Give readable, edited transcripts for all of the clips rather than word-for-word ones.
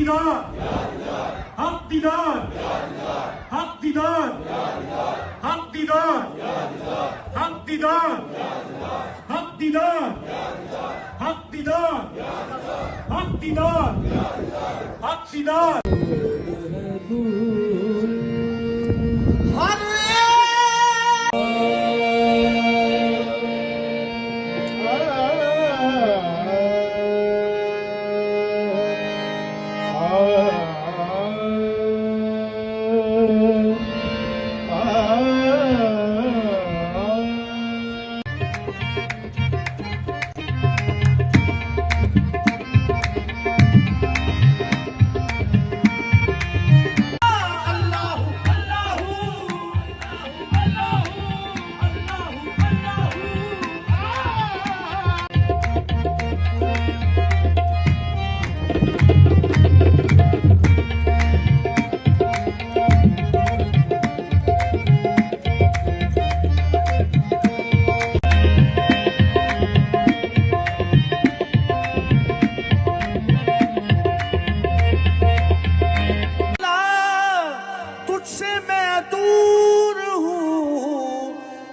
दीदार, हक दीदार, हक दीदार, हक दीदार, हक दीदार, हक दीदार, हक दीदार, हक दीदार, हक दीदार।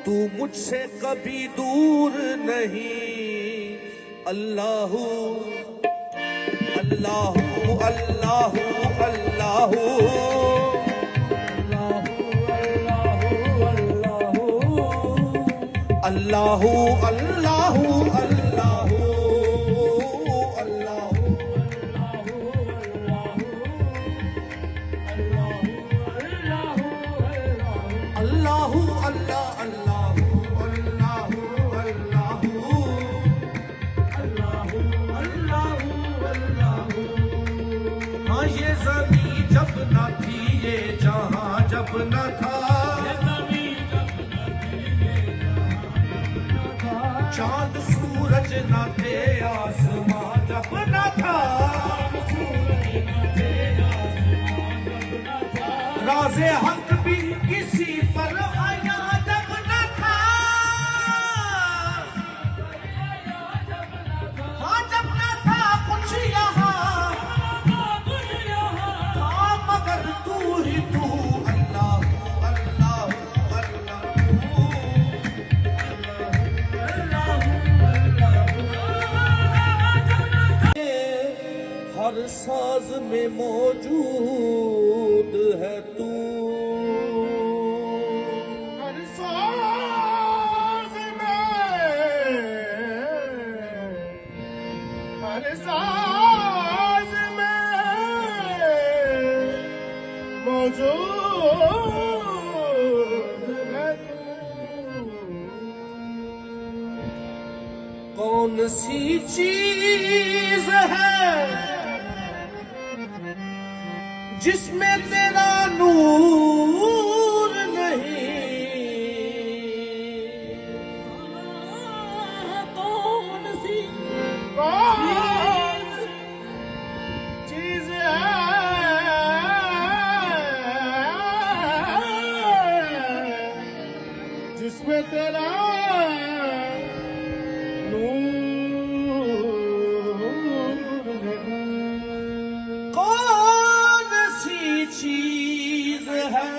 तू मुझसे कभी दूर नहीं। अल्लाहू अल्लाहू अल्लाहू अल्लाहू अल्लाहू अल्लाहू अल्लाहू अल्लाहू अल्लाह अल्लाहू अल्लाहू अल्लाहू अल्लाहू अल्लाहू। हाँ ये ज़मीं जब न थी, ये जहां जब न था, चांद सूरज न थे, आसमां जब न था, राज़े हक भी किसी पर आया जब न था। हाँ जब न था कुछ यहाँ था, मगर तू ही तू। अल्लाह अल्लाह अल्लाह। हर साज में मौजूद है तू, हर साज में, हर साज में मौजूद है तू। कौन सी चीज है जिसमें तेरा नूर नहीं। कौन सी चीज है जिसमें तेरा कौन सी चीज है।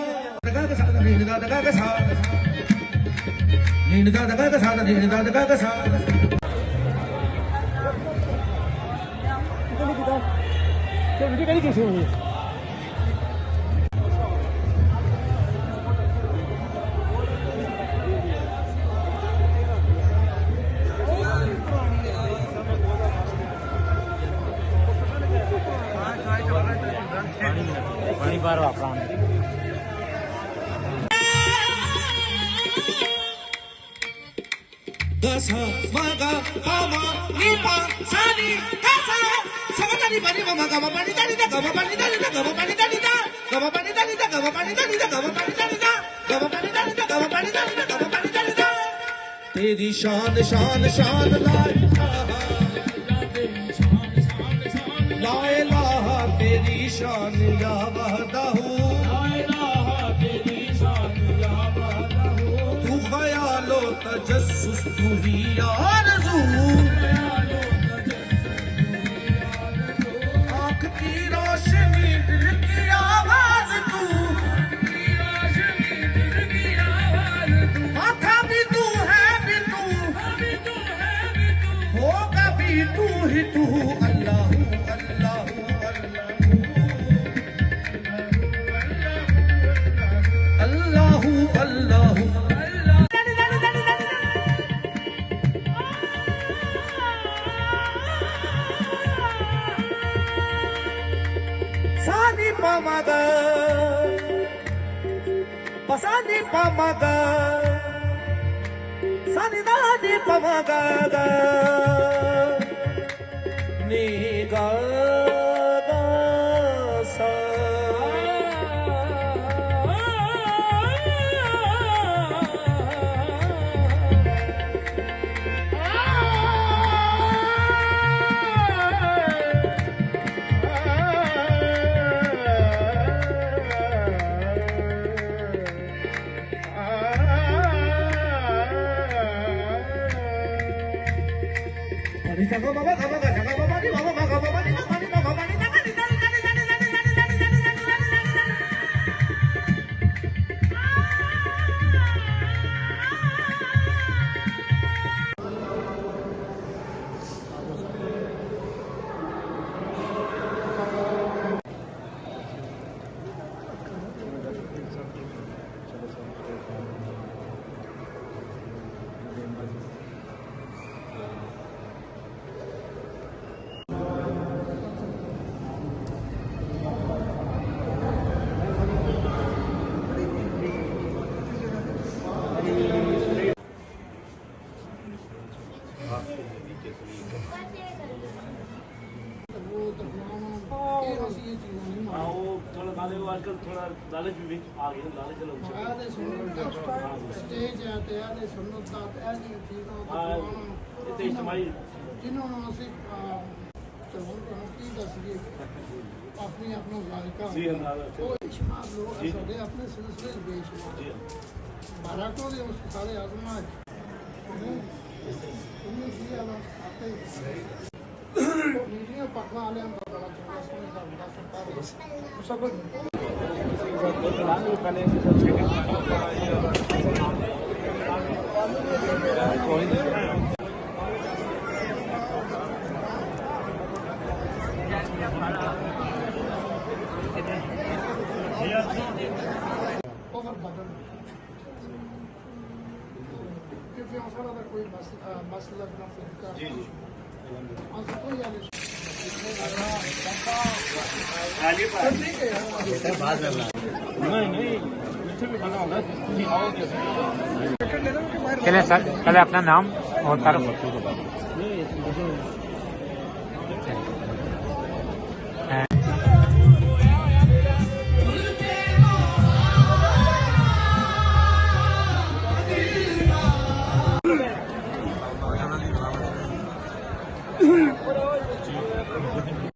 पानी बार वापस Gasa maga pama nipa sani gasa sagatani pani mama gama pani dani da gama pani dani da gama pani dani da gama pani dani da gama pani dani da gama pani dani da gama pani dani da gama pani dani da gama pani dani da। तेरी शान शान शान ला इलाहा तेरी शान या वहदहू, तू ख्यालो तजस्सुस तू ही आरज़ू। आँख की रोशनी सा नी पा मा गा सा नी दा नी पा मा गा गा नी गा गा सा Jaga baba, jaga baba, jaga baba, ni baba, jaga baba, ni baba, ni baba, ni baba, ni baba, थोड़ा गाने आजकल थोड़ा लालच भी आ गया लालच लोग ਸਟੇਜ ਹੈ ਤੇ ਇਹਦੇ ਸੁਣਨਤਾ ਤੇ ਇਹਦੀ ਚੀਜ਼ਾਂ इतने इस्तेमाल ਜਿਨ੍ਹਾਂ ਨੂੰ ਅਸੀਂ ਚਲੋ ਤੁਹਾਨੂੰ ਕੀ ਦੱਸੀਏ ਆਪਣੀ ਆਪਣਾ ਜ਼ਾਇਕਾ जी अंदाजा ਉਹ ਇਸ਼ਮਾਰ ਲੋਕ ਸਾਡੇ ਆਪਣੇ ਸਿਲਸਿਲੇ ਵਿੱਚ ਬੇਸ਼ੁਮਾਰ जी ਬਾਰਾਕੋਂ ਦੇ ਉਸ ਸਾਰੇ ਆਜ਼ਮਾ ਉਹਨੂੰ ਕੀ ਆਲਾ ਆਪੇ ਨੀਆਂ ਪੱਕਾ ਵਾਲਿਆਂ ਦਾ ਬੜਾ ਚੰਗਾ ਸਮਝਦਾ ਹੁੰਦਾ ਸਰਕਾਰ ਸਭ ओवर बटन क्योंकि हमारा अगर कोई मसला ना फिर का जी आज कोई आले नहीं नहीं मीठे भी बना होगा जी आओगे चलिए सर पहले अपना नाम और तारुफ नहीं